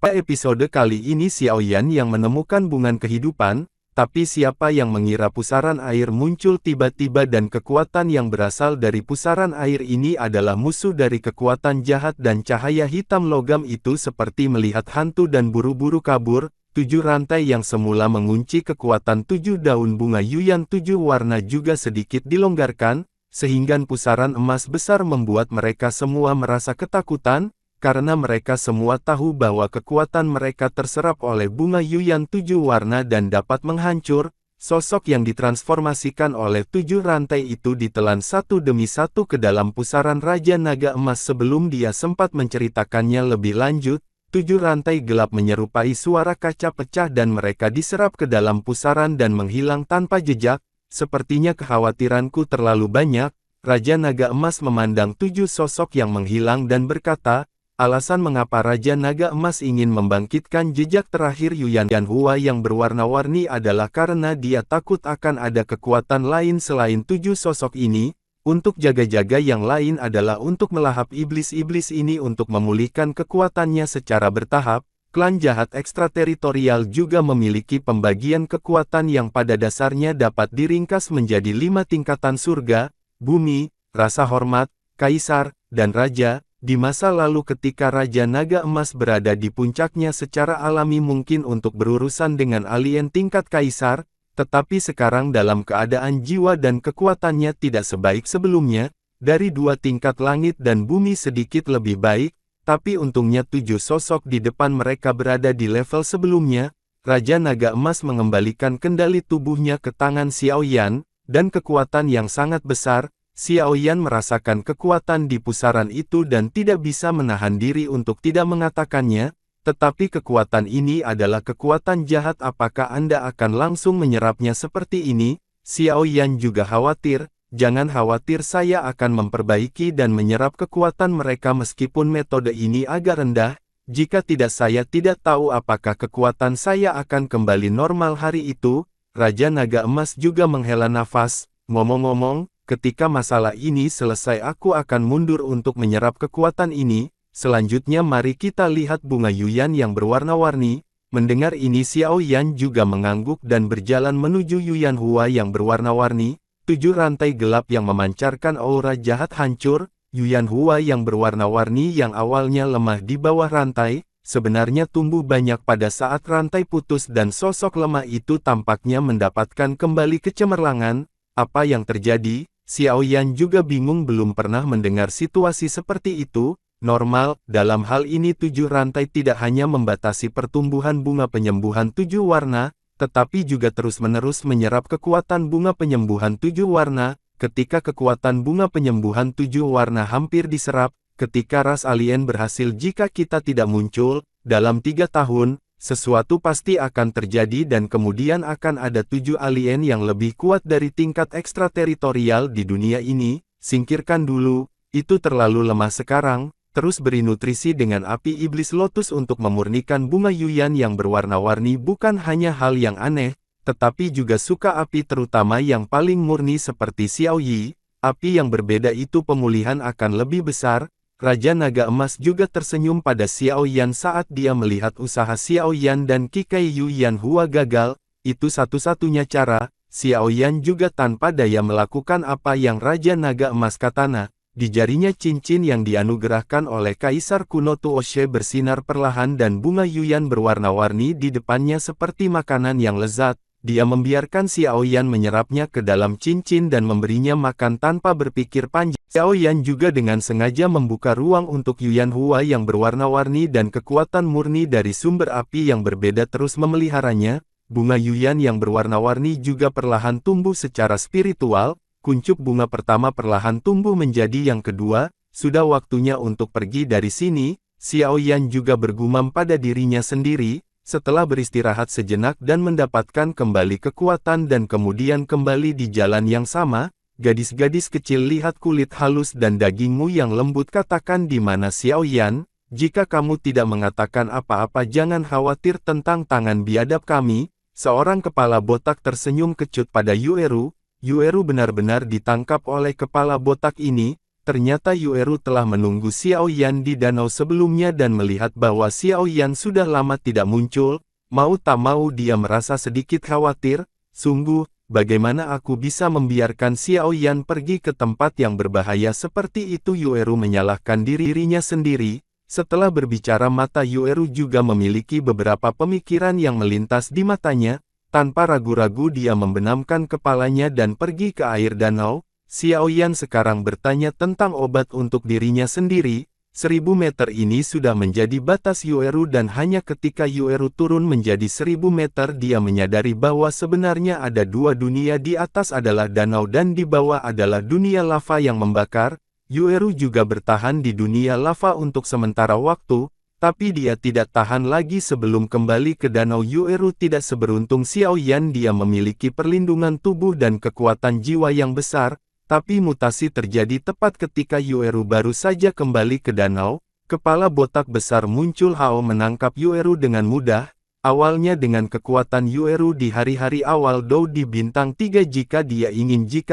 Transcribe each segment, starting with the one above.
Pada episode kali ini Xiaoyan yang menemukan bunga kehidupan, tapi siapa yang mengira pusaran air muncul tiba-tiba dan kekuatan yang berasal dari pusaran air ini adalah musuh dari kekuatan jahat dan cahaya hitam logam itu seperti melihat hantu dan buru-buru kabur. 7 rantai yang semula mengunci kekuatan 7 daun bunga Yuyan 7 warna juga sedikit dilonggarkan, sehingga pusaran emas besar membuat mereka semua merasa ketakutan, karena mereka semua tahu bahwa kekuatan mereka terserap oleh bunga Yuyan 7 warna dan dapat menghancur. Sosok yang ditransformasikan oleh 7 rantai itu ditelan satu demi satu ke dalam pusaran Raja Naga Emas sebelum dia sempat menceritakannya lebih lanjut. 7 rantai gelap menyerupai suara kaca pecah dan mereka diserap ke dalam pusaran dan menghilang tanpa jejak. Sepertinya kekhawatiranku terlalu banyak. Raja Naga Emas memandang 7 sosok yang menghilang dan berkata, alasan mengapa Raja Naga Emas ingin membangkitkan jejak terakhir Yuyan Hua yang berwarna-warni adalah karena dia takut akan ada kekuatan lain selain 7 sosok ini. Untuk jaga-jaga yang lain adalah untuk melahap iblis-iblis ini untuk memulihkan kekuatannya secara bertahap. Klan jahat ekstrateritorial juga memiliki pembagian kekuatan yang pada dasarnya dapat diringkas menjadi 5 tingkatan surga, bumi, rasa hormat, kaisar, dan raja. Di masa lalu ketika Raja Naga Emas berada di puncaknya secara alami mungkin untuk berurusan dengan alien tingkat kaisar, tetapi sekarang dalam keadaan jiwa dan kekuatannya tidak sebaik sebelumnya, dari 2 tingkat langit dan bumi sedikit lebih baik, tapi untungnya 7 sosok di depan mereka berada di level sebelumnya. Raja Naga Emas mengembalikan kendali tubuhnya ke tangan Xiaoyan, dan kekuatan yang sangat besar. Xiaoyan merasakan kekuatan di pusaran itu dan tidak bisa menahan diri untuk tidak mengatakannya, tetapi kekuatan ini adalah kekuatan jahat. Apakah Anda akan langsung menyerapnya seperti ini? Xiaoyan juga khawatir. Jangan khawatir, saya akan memperbaiki dan menyerap kekuatan mereka meskipun metode ini agak rendah. Jika tidak saya tidak tahu apakah kekuatan saya akan kembali normal hari itu. Raja Naga Emas juga menghela nafas. Ngomong-ngomong, ketika masalah ini selesai aku akan mundur untuk menyerap kekuatan ini. Selanjutnya mari kita lihat bunga Yuyan yang berwarna-warni. Mendengar ini Xiaoyan juga mengangguk dan berjalan menuju Yuyan Hua yang berwarna-warni. 7 rantai gelap yang memancarkan aura jahat hancur. Yuyan Hua yang berwarna-warni yang awalnya lemah di bawah rantai, sebenarnya tumbuh banyak pada saat rantai putus dan sosok lemah itu tampaknya mendapatkan kembali kecemerlangan. Apa yang terjadi? Xiaoyan juga bingung, belum pernah mendengar situasi seperti itu. Normal, dalam hal ini 7 rantai tidak hanya membatasi pertumbuhan bunga penyembuhan 7 warna, tetapi juga terus-menerus menyerap kekuatan bunga penyembuhan 7 warna. Ketika kekuatan bunga penyembuhan 7 warna hampir diserap, ketika ras alien berhasil, jika kita tidak muncul, dalam 3 tahun, sesuatu pasti akan terjadi dan kemudian akan ada 7 alien yang lebih kuat dari tingkat ekstrateritorial di dunia ini. Singkirkan dulu, itu terlalu lemah sekarang. Terus beri nutrisi dengan api iblis lotus untuk memurnikan bunga Yuyan yang berwarna-warni bukan hanya hal yang aneh, tetapi juga suka api terutama yang paling murni seperti Xiaoyi. Api yang berbeda itu pemulihan akan lebih besar. Raja Naga Emas juga tersenyum pada Xiaoyan saat dia melihat usaha Xiaoyan dan Kikai Yuyan Hua gagal. Itu satu-satunya cara. Xiaoyan juga tanpa daya melakukan apa yang Raja Naga Emas katana. Di jarinya cincin yang dianugerahkan oleh Kaisar kuno Tuoshe bersinar perlahan dan bunga Yuyan berwarna-warni di depannya seperti makanan yang lezat. Dia membiarkan Xiaoyan menyerapnya ke dalam cincin dan memberinya makan tanpa berpikir panjang. Xiaoyan juga dengan sengaja membuka ruang untuk Yuyan Hua yang berwarna-warni dan kekuatan murni dari sumber api yang berbeda terus memeliharanya. Bunga Yuyan yang berwarna-warni juga perlahan tumbuh secara spiritual. Kuncup bunga pertama perlahan tumbuh menjadi yang kedua. Sudah waktunya untuk pergi dari sini. Xiaoyan juga bergumam pada dirinya sendiri. Setelah beristirahat sejenak dan mendapatkan kembali kekuatan dan kemudian kembali di jalan yang sama, gadis-gadis kecil, lihat kulit halus dan dagingmu yang lembut, katakan di mana Xiaoyan. Jika kamu tidak mengatakan apa-apa jangan khawatir tentang tangan biadab kami. Seorang kepala botak tersenyum kecut pada Yueru. Yueru benar-benar ditangkap oleh kepala botak ini. ternyata Yueru telah menunggu Xiao Yan di danau sebelumnya dan melihat bahwa Xiao Yan sudah lama tidak muncul, mau tak mau dia merasa sedikit khawatir, sungguh, bagaimana aku bisa membiarkan Xiao Yan pergi ke tempat yang berbahaya seperti itu? Yueru menyalahkan dirinya sendiri. Setelah berbicara mata Yueru juga memiliki beberapa pemikiran yang melintas di matanya, tanpa ragu-ragu dia membenamkan kepalanya dan pergi ke air danau. Xiao Yan sekarang bertanya tentang obat untuk dirinya sendiri. 1000 meter ini sudah menjadi batas Yueru dan hanya ketika Yueru turun menjadi 1000 meter dia menyadari bahwa sebenarnya ada dua dunia, di atas adalah danau dan di bawah adalah dunia lava yang membakar. Yueru juga bertahan di dunia lava untuk sementara waktu, tapi dia tidak tahan lagi sebelum kembali ke danau. Yueru tidak seberuntung Xiao Yan, dia memiliki perlindungan tubuh dan kekuatan jiwa yang besar. Tapi mutasi terjadi tepat ketika Yueru baru saja kembali ke danau. Kepala botak besar muncul. Hao menangkap Yueru dengan mudah. Awalnya dengan kekuatan Yueru di hari-hari awal Dou di bintang 3 jika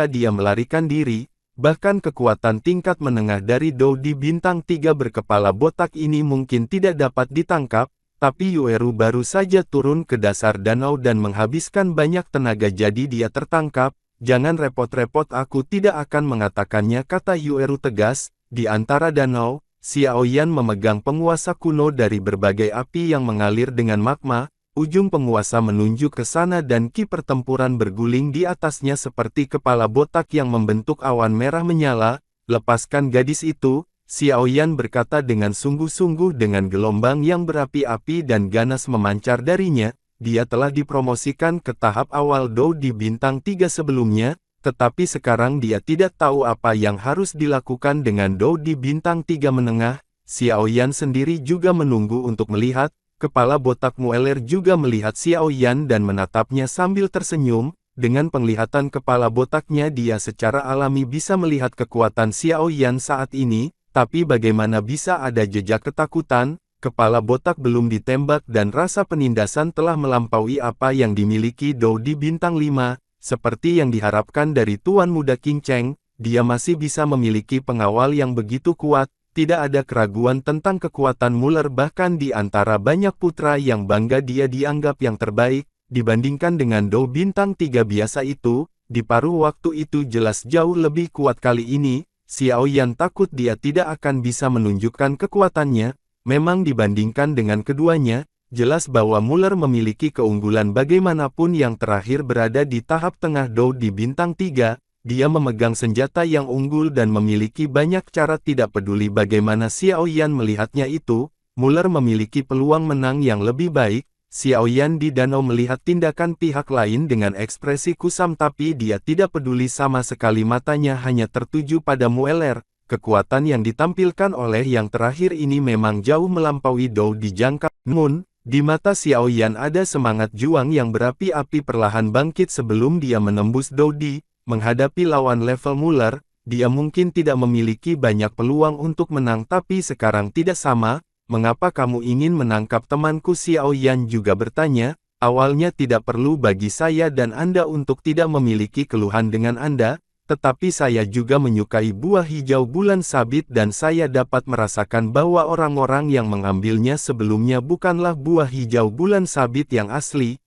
dia melarikan diri. Bahkan kekuatan tingkat menengah dari Dou di bintang 3 berkepala botak ini mungkin tidak dapat ditangkap. Tapi Yueru baru saja turun ke dasar danau dan menghabiskan banyak tenaga jadi dia tertangkap. Jangan repot-repot, aku tidak akan mengatakannya, kata Yueru tegas. Di antara danau, Xiao Yan memegang penguasa kuno dari berbagai api yang mengalir dengan magma. Ujung penguasa menunjuk ke sana dan ki pertempuran berguling di atasnya seperti kepala botak yang membentuk awan merah menyala. Lepaskan gadis itu, Xiao Yan berkata dengan sungguh-sungguh. Dengan gelombang yang berapi-api dan ganas memancar darinya, dia telah dipromosikan ke tahap awal Dou di bintang 3 sebelumnya, tetapi sekarang dia tidak tahu apa yang harus dilakukan dengan Dou di bintang 3 menengah. Xiao Yan sendiri juga menunggu untuk melihat. Kepala botak Mueller juga melihat Xiao Yan dan menatapnya sambil tersenyum. Dengan penglihatan kepala botaknya dia secara alami bisa melihat kekuatan Xiao Yan saat ini, tapi bagaimana bisa ada jejak ketakutan? Kepala botak belum ditembak dan rasa penindasan telah melampaui apa yang dimiliki Dou di bintang 5. Seperti yang diharapkan dari Tuan Muda King Cheng, dia masih bisa memiliki pengawal yang begitu kuat. Tidak ada keraguan tentang kekuatan Mueller, bahkan di antara banyak putra yang bangga dia dianggap yang terbaik. Dibandingkan dengan Dou bintang 3 biasa itu, di paruh waktu itu jelas jauh lebih kuat. Kali ini, Xiao Yan takut dia tidak akan bisa menunjukkan kekuatannya. Memang dibandingkan dengan keduanya, jelas bahwa Mueller memiliki keunggulan. Bagaimanapun yang terakhir berada di tahap tengah Dou di bintang 3, dia memegang senjata yang unggul dan memiliki banyak cara. Tidak peduli bagaimana Xiao Yan melihatnya itu, Mueller memiliki peluang menang yang lebih baik. Xiao Yan di danau melihat tindakan pihak lain dengan ekspresi kusam, tapi dia tidak peduli sama sekali, matanya hanya tertuju pada Mueller. Kekuatan yang ditampilkan oleh yang terakhir ini memang jauh melampaui Dou di jangka. Namun, di mata Xiao Yan ada semangat juang yang berapi-api perlahan bangkit sebelum dia menembus Dou di. Menghadapi lawan level Mueller, dia mungkin tidak memiliki banyak peluang untuk menang, tapi sekarang tidak sama. Mengapa kamu ingin menangkap temanku? Xiao Yan juga bertanya. Awalnya tidak perlu bagi saya dan Anda untuk tidak memiliki keluhan dengan Anda. Tetapi saya juga menyukai buah hijau bulan sabit dan saya dapat merasakan bahwa orang-orang yang mengambilnya sebelumnya bukanlah buah hijau bulan sabit yang asli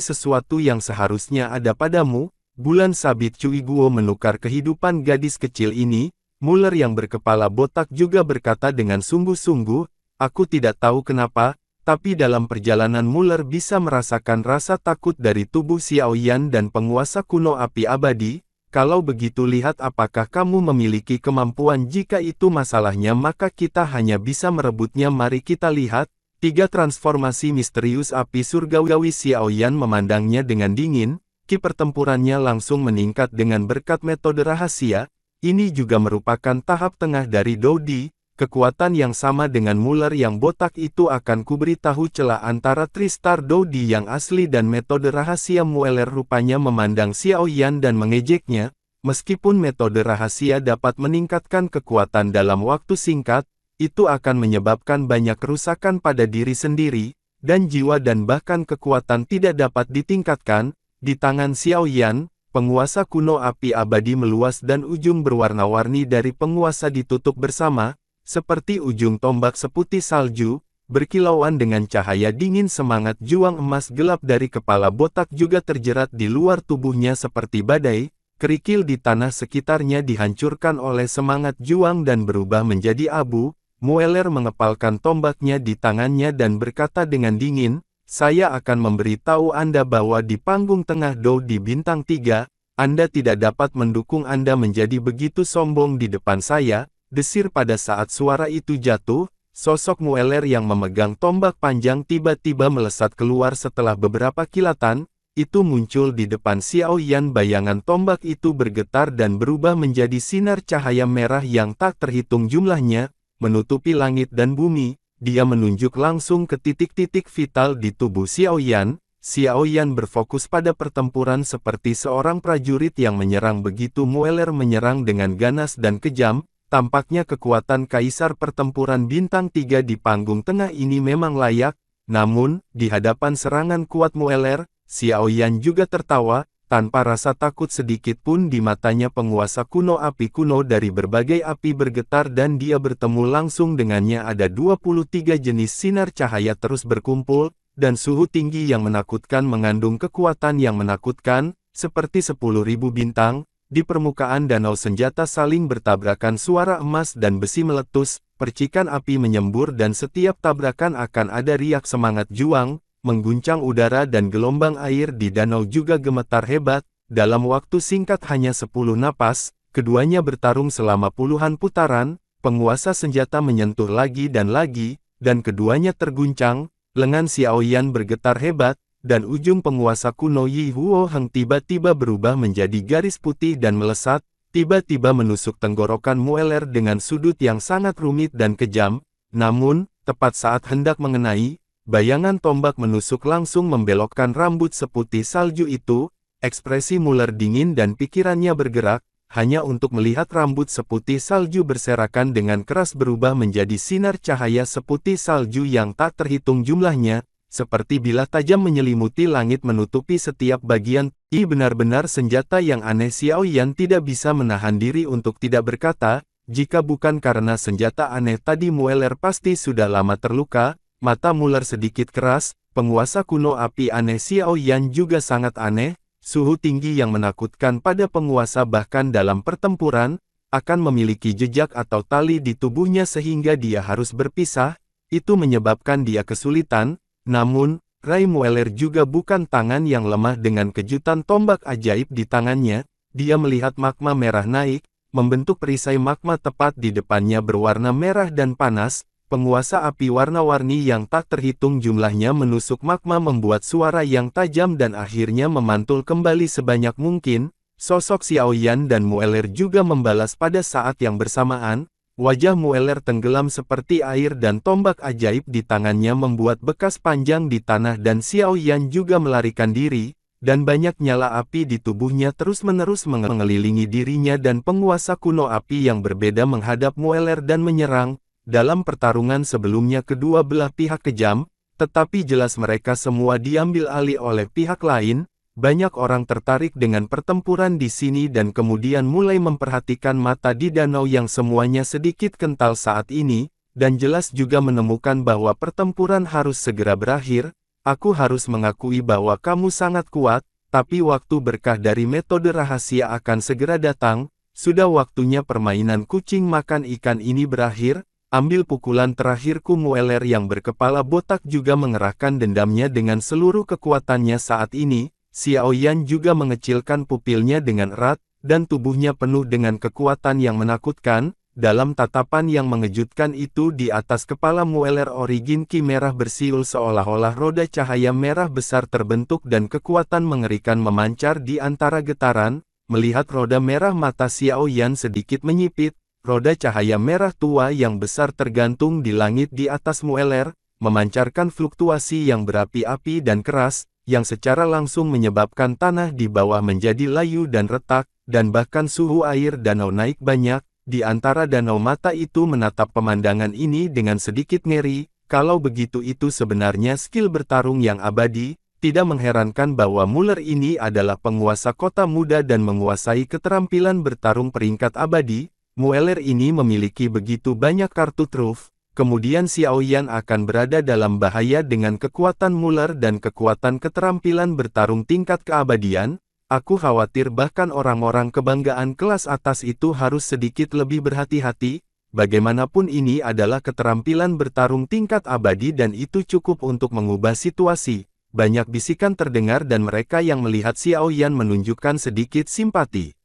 sesuatu yang seharusnya ada padamu. Bulan sabit Cui Guo menukar kehidupan gadis kecil ini. Mueller yang berkepala botak juga berkata dengan sungguh-sungguh, aku tidak tahu kenapa, tapi dalam perjalanan Mueller bisa merasakan rasa takut dari tubuh Xiao Yan dan penguasa kuno api abadi. Kalau begitu, lihat apakah kamu memiliki kemampuan. Jika itu masalahnya maka kita hanya bisa merebutnya. Mari kita lihat. 3 transformasi misterius api surgawi. Xiao Yan memandangnya dengan dingin. Ki pertempurannya langsung meningkat dengan berkat metode rahasia. Ini juga merupakan tahap tengah dari Dou Di. Kekuatan yang sama dengan Mueller yang botak itu akan kuberitahu celah antara Tristar Dou Di yang asli dan metode rahasia Mueller. Rupanya memandang Xiao Yan dan mengejeknya. Meskipun metode rahasia dapat meningkatkan kekuatan dalam waktu singkat, itu akan menyebabkan banyak kerusakan pada diri sendiri, dan jiwa dan bahkan kekuatan tidak dapat ditingkatkan. Di tangan Xiao Yan, penguasa kuno api abadi meluas dan ujung berwarna-warni dari penguasa ditutup bersama, seperti ujung tombak seputih salju, berkilauan dengan cahaya dingin semangat juang emas gelap dari kepala botak juga terjerat di luar tubuhnya seperti badai, kerikil di tanah sekitarnya dihancurkan oleh semangat juang dan berubah menjadi abu. Mueller mengepalkan tombaknya di tangannya dan berkata dengan dingin, "Saya akan memberitahu Anda bahwa di panggung tengah Dou di Bintang 3, Anda tidak dapat mendukung Anda menjadi begitu sombong di depan saya." Desir pada saat suara itu jatuh, sosok Mueller yang memegang tombak panjang tiba-tiba melesat keluar setelah beberapa kilatan, itu muncul di depan Xiao Yan. Bayangan tombak itu bergetar dan berubah menjadi sinar cahaya merah yang tak terhitung jumlahnya, menutupi langit dan bumi. Dia menunjuk langsung ke titik-titik vital di tubuh Xiao Yan. Xiao Yan berfokus pada pertempuran seperti seorang prajurit yang menyerang. Begitu Mueller menyerang dengan ganas dan kejam, tampaknya kekuatan kaisar pertempuran Bintang 3 di panggung tengah ini memang layak. Namun, di hadapan serangan kuat Mueller, Xiao Yan juga tertawa, tanpa rasa takut sedikit pun di matanya. Penguasa kuno api kuno dari berbagai api bergetar dan dia bertemu langsung dengannya. Ada 23 jenis sinar cahaya terus berkumpul, dan suhu tinggi yang menakutkan mengandung kekuatan yang menakutkan, seperti 10.000 bintang. Di permukaan danau senjata saling bertabrakan, suara emas dan besi meletus, percikan api menyembur dan setiap tabrakan akan ada riak semangat juang, mengguncang udara dan gelombang air di danau juga gemetar hebat. Dalam waktu singkat hanya 10 napas, keduanya bertarung selama puluhan putaran, penguasa senjata menyentuh lagi, dan keduanya terguncang, lengan Xiao Yan bergetar hebat, dan ujung penguasa kuno Yi Huo Heng tiba-tiba berubah menjadi garis putih dan melesat, tiba-tiba menusuk tenggorokan Mueller dengan sudut yang sangat rumit dan kejam. Namun, tepat saat hendak mengenai, bayangan tombak menusuk langsung membelokkan rambut seputih salju itu. Ekspresi Mueller dingin dan pikirannya bergerak, hanya untuk melihat rambut seputih salju berserakan dengan keras berubah menjadi sinar cahaya seputih salju yang tak terhitung jumlahnya, seperti bilah tajam menyelimuti langit menutupi setiap bagian. Benar-benar senjata yang aneh. Xiao Yan tidak bisa menahan diri untuk tidak berkata, jika bukan karena senjata aneh tadi Mueller pasti sudah lama terluka. Mata Mueller sedikit keras, penguasa kuno api aneh Xiao Yan juga sangat aneh, suhu tinggi yang menakutkan pada penguasa bahkan dalam pertempuran, akan memiliki jejak atau tali di tubuhnya sehingga dia harus berpisah, itu menyebabkan dia kesulitan. Namun, Rai Mueller juga bukan tangan yang lemah. Dengan kejutan tombak ajaib di tangannya, dia melihat magma merah naik, membentuk perisai magma tepat di depannya berwarna merah dan panas. Penguasa api warna-warni yang tak terhitung jumlahnya menusuk magma membuat suara yang tajam dan akhirnya memantul kembali sebanyak mungkin. Sosok Xiao Yan dan Mueller juga membalas pada saat yang bersamaan. Wajah Mueller tenggelam seperti air dan tombak ajaib di tangannya membuat bekas panjang di tanah dan Xiao Yan juga melarikan diri, dan banyak nyala api di tubuhnya terus-menerus mengelilingi dirinya dan penguasa kuno api yang berbeda menghadap Mueller dan menyerang. Dalam pertarungan sebelumnya kedua belah pihak kejam, tetapi jelas mereka semua diambil alih oleh pihak lain. Banyak orang tertarik dengan pertempuran di sini dan kemudian mulai memperhatikan mata di danau yang semuanya sedikit kental saat ini, dan jelas juga menemukan bahwa pertempuran harus segera berakhir. Aku harus mengakui bahwa kamu sangat kuat, tapi waktu berkah dari metode rahasia akan segera datang. Sudah waktunya permainan kucing makan ikan ini berakhir. Ambil pukulan terakhirku. Mueller yang berkepala botak juga mengerahkan dendamnya dengan seluruh kekuatannya saat ini. Xiao Yan juga mengecilkan pupilnya dengan erat, dan tubuhnya penuh dengan kekuatan yang menakutkan. Dalam tatapan yang mengejutkan itu di atas kepala Mueller origin ki merah bersiul seolah-olah roda cahaya merah besar terbentuk dan kekuatan mengerikan memancar di antara getaran. Melihat roda merah mata Xiao Yan sedikit menyipit. Roda cahaya merah tua yang besar tergantung di langit di atas Mueller, memancarkan fluktuasi yang berapi-api dan keras, yang secara langsung menyebabkan tanah di bawah menjadi layu dan retak, dan bahkan suhu air danau naik banyak. Di antara danau mata itu menatap pemandangan ini dengan sedikit ngeri. Kalau begitu itu sebenarnya skill bertarung yang abadi. Tidak mengherankan bahwa Muller ini adalah penguasa kota muda dan menguasai keterampilan bertarung peringkat abadi. Mueller ini memiliki begitu banyak kartu truf, kemudian Xiao Yan akan berada dalam bahaya dengan kekuatan Muller dan kekuatan keterampilan bertarung tingkat keabadian. Aku khawatir bahkan orang-orang kebanggaan kelas atas itu harus sedikit lebih berhati-hati. Bagaimanapun ini adalah keterampilan bertarung tingkat abadi dan itu cukup untuk mengubah situasi. Banyak bisikan terdengar dan mereka yang melihat Xiao Yan menunjukkan sedikit simpati.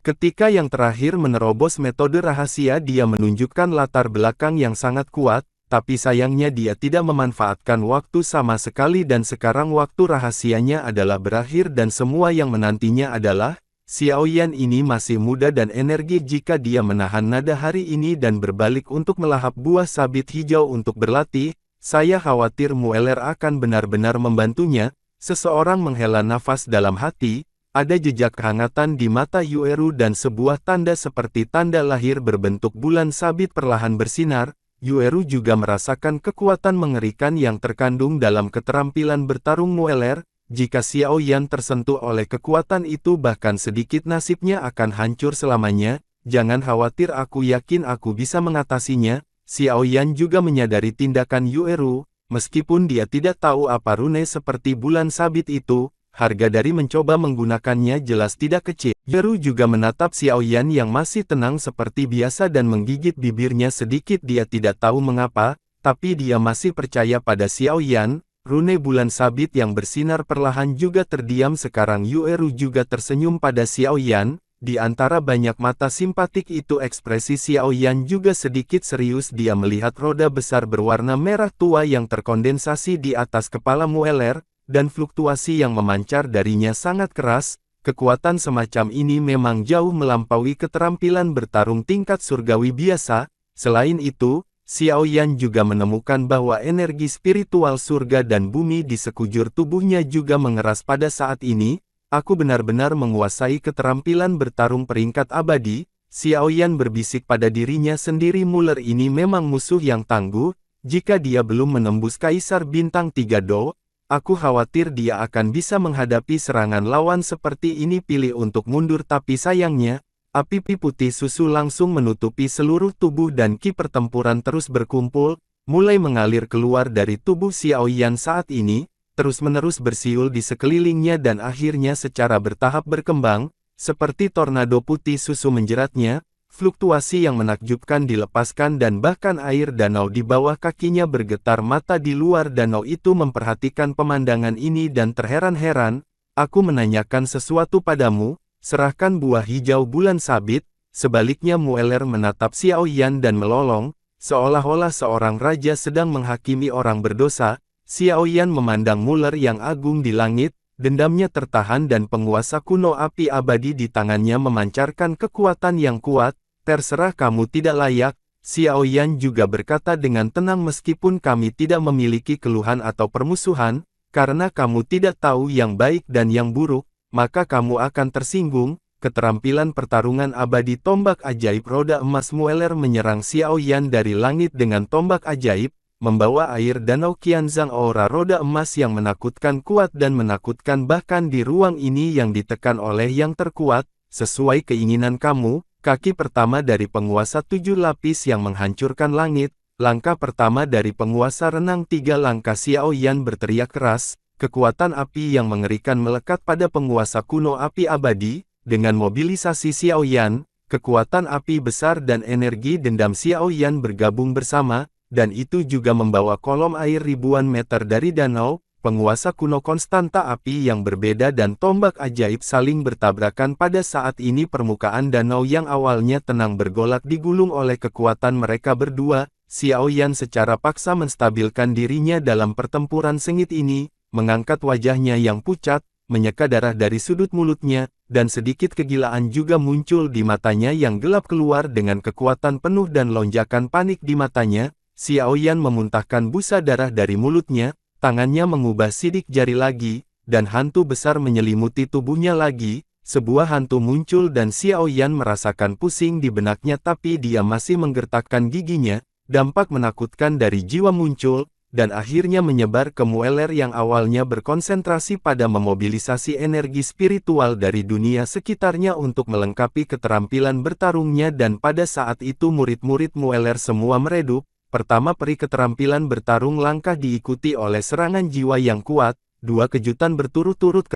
Ketika yang terakhir menerobos metode rahasia, dia menunjukkan latar belakang yang sangat kuat, tapi sayangnya dia tidak memanfaatkan waktu sama sekali dan sekarang waktu rahasianya adalah berakhir dan semua yang menantinya adalah, Xiao Yan ini masih muda dan energi jika dia menahan nada hari ini dan berbalik untuk melahap buah sabit hijau untuk berlatih. Saya khawatir Mueller akan benar-benar membantunya. Seseorang menghela nafas dalam hati, ada jejak kehangatan di mata Yueru dan sebuah tanda seperti tanda lahir berbentuk bulan sabit perlahan bersinar. Yueru juga merasakan kekuatan mengerikan yang terkandung dalam keterampilan bertarung Mueller. Jika Xiao Yan tersentuh oleh kekuatan itu bahkan sedikit nasibnya akan hancur selamanya. Jangan khawatir, aku yakin aku bisa mengatasinya. Xiao Yan juga menyadari tindakan Yueru, meskipun dia tidak tahu apa rune seperti bulan sabit itu, harga dari mencoba menggunakannya jelas tidak kecil. Yueru juga menatap Xiao Yan yang masih tenang seperti biasa dan menggigit bibirnya sedikit. Dia tidak tahu mengapa, tapi dia masih percaya pada Xiao Yan. Rune bulan sabit yang bersinar perlahan juga terdiam. Sekarang Yueru juga tersenyum pada Xiao Yan. Di antara banyak mata simpatik itu ekspresi Xiao Yan juga sedikit serius. Dia melihat roda besar berwarna merah tua yang terkondensasi di atas kepala Mueller, dan fluktuasi yang memancar darinya sangat keras. Kekuatan semacam ini memang jauh melampaui keterampilan bertarung tingkat surgawi biasa. Selain itu, Xiao Yan juga menemukan bahwa energi spiritual surga dan bumi di sekujur tubuhnya juga mengeras pada saat ini. Aku benar-benar menguasai keterampilan bertarung peringkat abadi. Xiao Yan berbisik pada dirinya sendiri. Mueller ini memang musuh yang tangguh. Jika dia belum menembus Kaisar Bintang 3 Do, aku khawatir dia akan bisa menghadapi serangan lawan seperti ini. Pilih untuk mundur, tapi sayangnya, api putih susu langsung menutupi seluruh tubuh dan ki pertempuran terus berkumpul, mulai mengalir keluar dari tubuh Xiao Yan saat ini. Terus-menerus bersiul di sekelilingnya dan akhirnya secara bertahap berkembang, seperti tornado putih susu menjeratnya. Fluktuasi yang menakjubkan dilepaskan dan bahkan air danau di bawah kakinya bergetar. Mata di luar danau itu memperhatikan pemandangan ini dan terheran-heran. Aku menanyakan sesuatu padamu, serahkan buah hijau bulan sabit. Sebaliknya Mueller menatap Xiao Yan dan melolong, seolah-olah seorang raja sedang menghakimi orang berdosa. Xiao Yan memandang Mueller yang agung di langit, dendamnya tertahan dan penguasa kuno api abadi di tangannya memancarkan kekuatan yang kuat. Terserah, kamu tidak layak. Xiao Yan juga berkata dengan tenang, meskipun kami tidak memiliki keluhan atau permusuhan, karena kamu tidak tahu yang baik dan yang buruk, maka kamu akan tersinggung. Keterampilan pertarungan abadi tombak ajaib roda emas. Mueller menyerang Xiao Yan dari langit dengan tombak ajaib, membawa air danau Qianzhang. Aura roda emas yang menakutkan, kuat dan menakutkan bahkan di ruang ini yang ditekan oleh yang terkuat. Sesuai keinginan kamu, kaki pertama dari penguasa 7 lapis yang menghancurkan langit, langkah pertama dari penguasa renang 3 langkah. Xiao Yan berteriak keras, kekuatan api yang mengerikan melekat pada penguasa kuno api abadi. Dengan mobilisasi Xiao Yan, kekuatan api besar dan energi dendam Xiao Yan bergabung bersama, dan itu juga membawa kolom air ribuan meter dari danau. Penguasa kuno konstanta api yang berbeda dan tombak ajaib saling bertabrakan pada saat ini. Permukaan danau yang awalnya tenang bergolak digulung oleh kekuatan mereka berdua. Xiao Yan secara paksa menstabilkan dirinya dalam pertempuran sengit ini, mengangkat wajahnya yang pucat, menyeka darah dari sudut mulutnya, dan sedikit kegilaan juga muncul di matanya yang gelap keluar dengan kekuatan penuh dan lonjakan panik di matanya. Xiao Yan memuntahkan busa darah dari mulutnya, tangannya mengubah sidik jari lagi, dan hantu besar menyelimuti tubuhnya lagi. Sebuah hantu muncul dan Xiao Yan merasakan pusing di benaknya, tapi dia masih menggertakkan giginya. Dampak menakutkan dari jiwa muncul, dan akhirnya menyebar ke Mueller yang awalnya berkonsentrasi pada memobilisasi energi spiritual dari dunia sekitarnya untuk melengkapi keterampilan bertarungnya, dan pada saat itu murid-murid Mueller semua meredup. Pertama, peri keterampilan bertarung langkah diikuti oleh serangan jiwa yang kuat, dua kejutan berturut-turut